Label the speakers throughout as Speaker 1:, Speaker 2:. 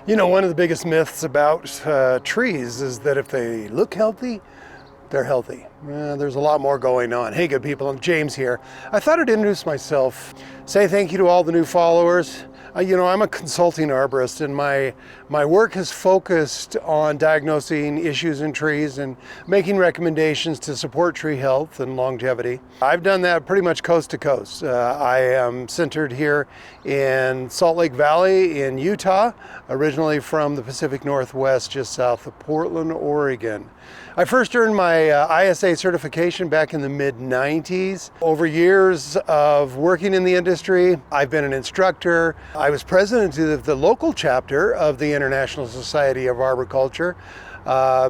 Speaker 1: You know, one of the biggest myths about trees is that if they look healthy, they're healthy. There's a lot more going on. Hey, good people, I'm James here. I thought I'd introduce myself, say thank you to all the new followers. I'm a consulting arborist, and my work has focused on diagnosing issues in trees and making recommendations to support tree health and longevity. I've done that pretty much coast to coast. I am centered here in Salt Lake Valley in Utah, originally from the Pacific Northwest, just south of Portland, Oregon. I first earned my ISA certification back in the mid-90s. Over years of working in the industry, I've been an instructor. I was president of the local chapter of the International Society of Arboriculture,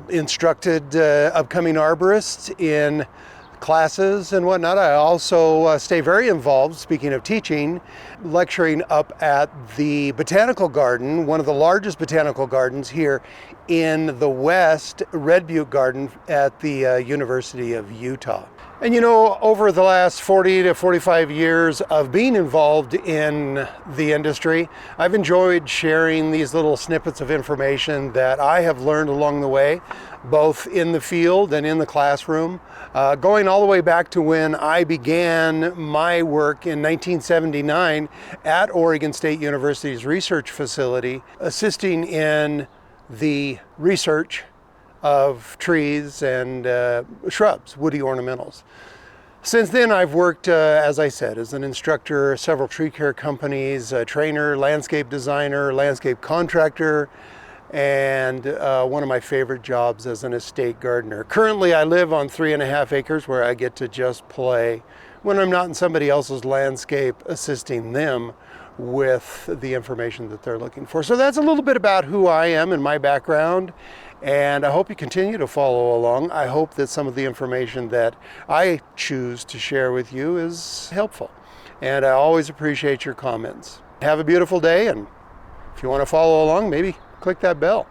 Speaker 1: instructed upcoming arborists in classes and whatnot. I also stay very involved, speaking of teaching, lecturing up at the Botanical Garden, one of the largest botanical gardens here in the West, Red Butte Garden at the University of Utah. And over the last 40 to 45 years of being involved in the industry, I've enjoyed sharing these little snippets of information that I have learned along the way, both in the field and in the classroom, going all the way back to when I began my work in 1979 at Oregon State University's research facility, assisting in the research of trees and shrubs, woody ornamentals. Since then, I've worked, as I said, as an instructor, several tree care companies, a trainer, landscape designer, landscape contractor, and one of my favorite jobs as an estate gardener. Currently, I live on 3.5 acres where I get to just play when I'm not in somebody else's landscape, assisting them with the information that they're looking for. So that's a little bit about who I am and my background, and I hope you continue to follow along. I hope that some of the information that I choose to share with you is helpful, and I always appreciate your comments. Have a beautiful day, and if you want to follow along, maybe click that bell.